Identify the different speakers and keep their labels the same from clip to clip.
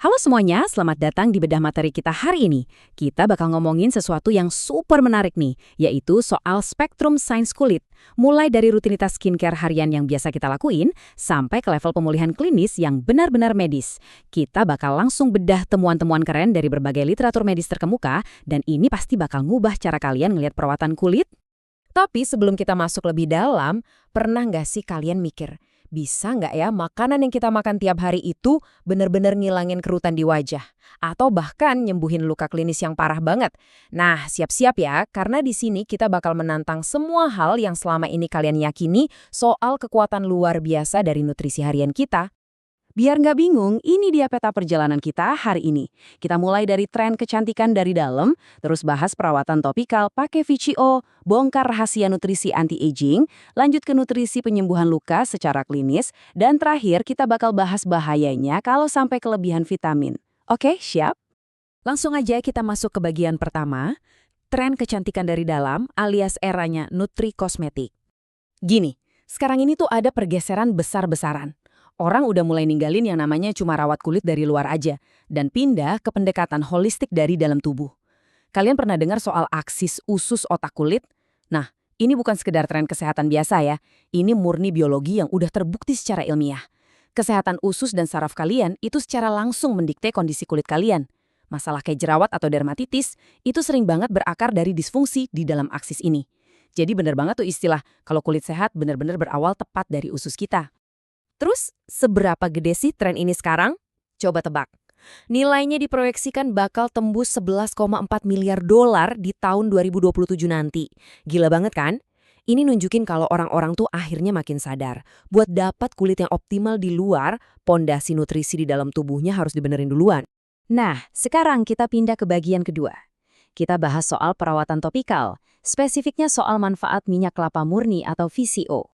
Speaker 1: Halo semuanya, selamat datang di bedah materi kita hari ini. Kita bakal ngomongin sesuatu yang super menarik nih, yaitu soal spektrum sains kulit. Mulai dari rutinitas skincare harian yang biasa kita lakuin, sampai ke level pemulihan klinis yang benar-benar medis. Kita bakal langsung bedah temuan-temuan keren dari berbagai literatur medis terkemuka, dan ini pasti bakal ngubah cara kalian ngelihat perawatan kulit. Tapi sebelum kita masuk lebih dalam, pernah nggak sih kalian mikir, bisa nggak ya makanan yang kita makan tiap hari itu benar-benar ngilangin kerutan di wajah? Atau bahkan nyembuhin luka klinis yang parah banget? Nah, siap-siap ya, karena di sini kita bakal menantang semua hal yang selama ini kalian yakini soal kekuatan luar biasa dari nutrisi harian kita. Biar nggak bingung, ini dia peta perjalanan kita hari ini. Kita mulai dari tren kecantikan dari dalam, terus bahas perawatan topikal pakai VCO, bongkar rahasia nutrisi anti-aging, lanjut ke nutrisi penyembuhan luka secara klinis, dan terakhir kita bakal bahas bahayanya kalau sampai kelebihan vitamin. Oke, siap? Langsung aja kita masuk ke bagian pertama, tren kecantikan dari dalam alias eranya Nutri Kosmetik. Gini, sekarang ini tuh ada pergeseran besar-besaran. Orang udah mulai ninggalin yang namanya cuma rawat kulit dari luar aja, dan pindah ke pendekatan holistik dari dalam tubuh. Kalian pernah dengar soal aksis usus otak kulit? Nah, ini bukan sekedar tren kesehatan biasa ya, ini murni biologi yang udah terbukti secara ilmiah. Kesehatan usus dan saraf kalian itu secara langsung mendikte kondisi kulit kalian. Masalah kayak jerawat atau dermatitis, itu sering banget berakar dari disfungsi di dalam aksis ini. Jadi bener banget tuh istilah, kalau kulit sehat bener-bener berawal tepat dari usus kita. Terus, seberapa gede sih tren ini sekarang? Coba tebak. Nilainya diproyeksikan bakal tembus 11,4 miliar dolar di tahun 2027 nanti. Gila banget kan? Ini nunjukin kalau orang-orang tuh akhirnya makin sadar. Buat dapat kulit yang optimal di luar, pondasi nutrisi di dalam tubuhnya harus dibenerin duluan. Nah, sekarang kita pindah ke bagian kedua. Kita bahas soal perawatan topikal, spesifiknya soal manfaat minyak kelapa murni atau VCO.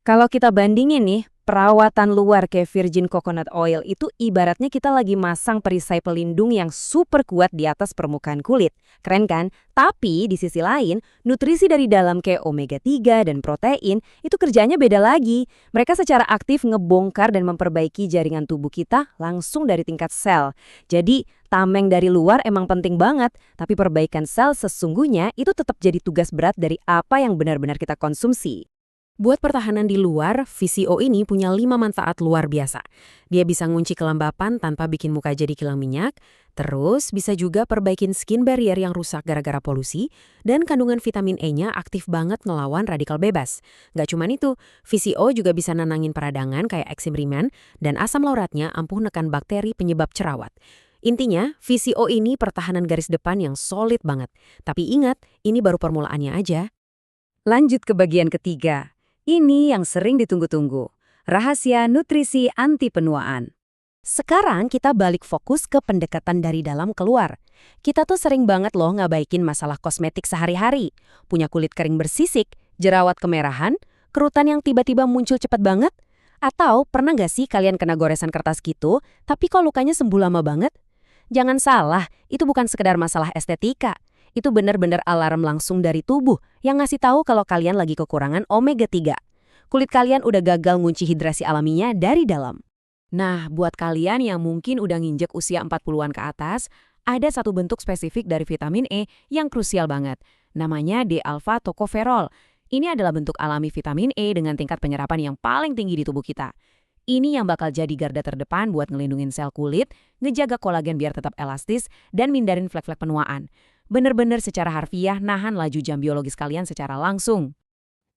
Speaker 1: Kalau kita bandingin nih, perawatan luar kayak virgin coconut oil itu ibaratnya kita lagi masang perisai pelindung yang super kuat di atas permukaan kulit. Keren kan? Tapi di sisi lain, nutrisi dari dalam kayak omega 3 dan protein itu kerjanya beda lagi. Mereka secara aktif ngebongkar dan memperbaiki jaringan tubuh kita langsung dari tingkat sel. Jadi, tameng dari luar emang penting banget, tapi perbaikan sel sesungguhnya itu tetap jadi tugas berat dari apa yang benar-benar kita konsumsi. Buat pertahanan di luar, VCO ini punya 5 manfaat luar biasa. Dia bisa ngunci kelembapan tanpa bikin muka jadi kilang minyak, terus bisa juga perbaikin skin barrier yang rusak gara-gara polusi, dan kandungan vitamin E-nya aktif banget ngelawan radikal bebas. Nggak cuman itu, VCO juga bisa nenangin peradangan kayak eksim ringan, dan asam lauratnya ampuh nekan bakteri penyebab jerawat. Intinya, VCO ini pertahanan garis depan yang solid banget. Tapi ingat, ini baru permulaannya aja. Lanjut ke bagian ketiga. Ini yang sering ditunggu-tunggu, rahasia nutrisi anti penuaan. Sekarang kita balik fokus ke pendekatan dari dalam keluar. Kita tuh sering banget loh ngabaikin masalah kosmetik sehari-hari. Punya kulit kering bersisik, jerawat kemerahan, kerutan yang tiba-tiba muncul cepat banget. Atau pernah nggak sih kalian kena goresan kertas gitu, tapi kok lukanya sembuh lama banget? Jangan salah, itu bukan sekedar masalah estetika. Itu benar-benar alarm langsung dari tubuh yang ngasih tahu kalau kalian lagi kekurangan omega 3. Kulit kalian udah gagal ngunci hidrasi alaminya dari dalam. Nah, buat kalian yang mungkin udah nginjek usia 40-an ke atas, ada satu bentuk spesifik dari vitamin E yang krusial banget. Namanya D-alpha tocopherol. Ini adalah bentuk alami vitamin E dengan tingkat penyerapan yang paling tinggi di tubuh kita. Ini yang bakal jadi garda terdepan buat ngelindungin sel kulit, ngejaga kolagen biar tetap elastis, dan mindarin flek-flek penuaan. Bener-bener secara harfiah nahan laju jam biologis kalian secara langsung.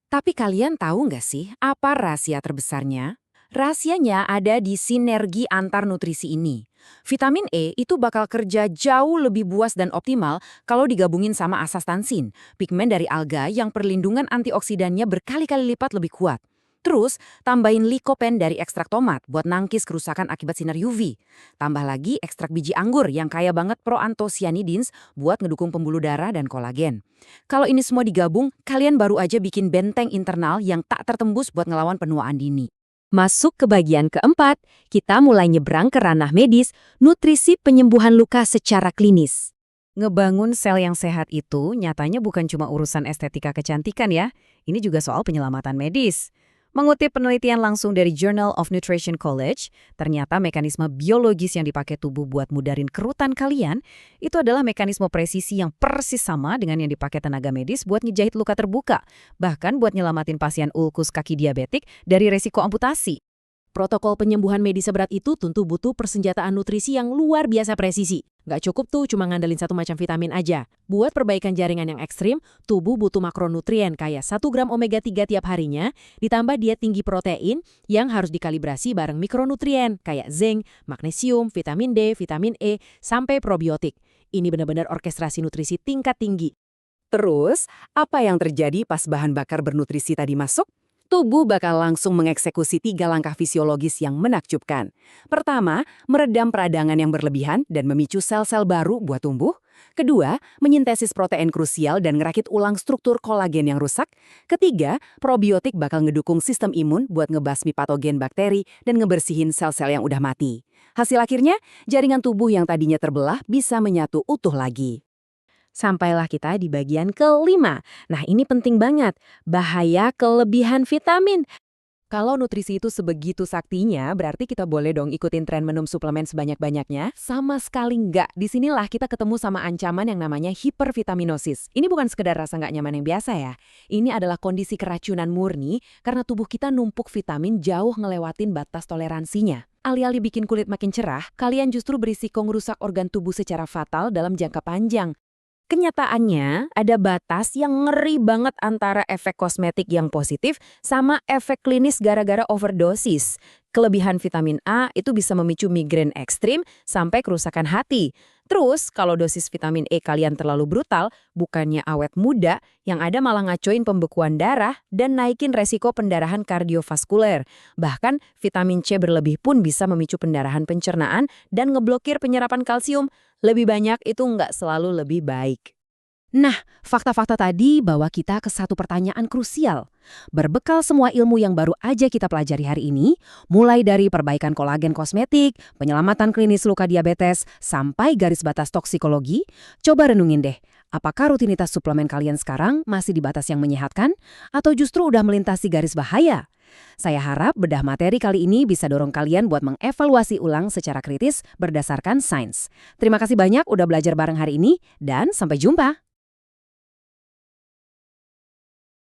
Speaker 1: Tapi kalian tahu nggak sih apa rahasia terbesarnya? Rahasianya ada di sinergi antar nutrisi ini. Vitamin E itu bakal kerja jauh lebih buas dan optimal kalau digabungin sama astaxanthin, pigmen dari alga yang perlindungan antioksidannya berkali-kali lipat lebih kuat. Terus, tambahin lycopene dari ekstrak tomat buat nangkis kerusakan akibat sinar UV. Tambah lagi ekstrak biji anggur yang kaya banget proanthocyanidins buat ngedukung pembuluh darah dan kolagen. Kalau ini semua digabung, kalian baru aja bikin benteng internal yang tak tertembus buat ngelawan penuaan dini. Masuk ke bagian keempat, kita mulai nyebrang ke ranah medis, nutrisi penyembuhan luka secara klinis. Ngebangun sel yang sehat itu nyatanya bukan cuma urusan estetika kecantikan ya, ini juga soal penyelamatan medis. Mengutip penelitian langsung dari Journal of Nutrition College, ternyata mekanisme biologis yang dipakai tubuh buat mudarin kerutan kalian itu adalah mekanisme presisi yang persis sama dengan yang dipakai tenaga medis buat ngejahit luka terbuka, bahkan buat nyelamatin pasien ulkus kaki diabetik dari resiko amputasi.
Speaker 2: Protokol penyembuhan medis seberat itu tentu butuh persenjataan nutrisi yang luar biasa presisi. Nggak cukup tuh cuma ngandelin satu macam vitamin aja. Buat perbaikan jaringan yang ekstrim, tubuh butuh makronutrien kayak 1 gram omega-3 tiap harinya, ditambah diet tinggi protein yang harus dikalibrasi bareng mikronutrien kayak zinc, magnesium, vitamin D, vitamin E, sampai probiotik. Ini benar-benar orkestrasi nutrisi tingkat tinggi.
Speaker 1: Terus, apa yang terjadi pas bahan bakar bernutrisi tadi masuk? Tubuh bakal langsung mengeksekusi 3 langkah fisiologis yang menakjubkan. Pertama, meredam peradangan yang berlebihan dan memicu sel-sel baru buat tumbuh. Kedua, menyintesis protein krusial dan ngerakit ulang struktur kolagen yang rusak. Ketiga, probiotik bakal ngedukung sistem imun buat ngebasmi patogen bakteri dan ngebersihin sel-sel yang udah mati. Hasil akhirnya, jaringan tubuh yang tadinya terbelah bisa menyatu utuh lagi. Sampailah kita di bagian kelima. Nah, ini penting banget. Bahaya kelebihan vitamin. Kalau nutrisi itu sebegitu saktinya, berarti kita boleh dong ikutin tren minum suplemen sebanyak-banyaknya? Sama sekali enggak. Disinilah kita ketemu sama ancaman yang namanya hipervitaminosis. Ini bukan sekedar rasa nggak nyaman yang biasa ya. Ini adalah kondisi keracunan murni karena tubuh kita numpuk vitamin jauh ngelewatin batas toleransinya. Alih-alih bikin kulit makin cerah, kalian justru berisiko ngerusak organ tubuh secara fatal dalam jangka panjang. Kenyataannya, ada batas yang ngeri banget antara efek kosmetik yang positif sama efek klinis gara-gara overdosis. Kelebihan vitamin A itu bisa memicu migrain ekstrim sampai kerusakan hati. Terus, kalau dosis vitamin E kalian terlalu brutal, bukannya awet muda, yang ada malah ngacoin pembekuan darah dan naikin resiko pendarahan kardiovaskuler. Bahkan, vitamin C berlebih pun bisa memicu pendarahan pencernaan dan ngeblokir penyerapan kalsium. Lebih banyak itu nggak selalu lebih baik. Nah, fakta-fakta tadi bawa kita ke satu pertanyaan krusial. Berbekal semua ilmu yang baru aja kita pelajari hari ini, mulai dari perbaikan kolagen kosmetik, penyelamatan klinis luka diabetes, sampai garis batas toksikologi, coba renungin deh, apakah rutinitas suplemen kalian sekarang masih di batas yang menyehatkan, atau justru udah melintasi garis bahaya? Saya harap bedah materi kali ini bisa dorong kalian buat mengevaluasi ulang secara kritis berdasarkan sains. Terima kasih banyak udah belajar bareng hari ini, dan sampai jumpa!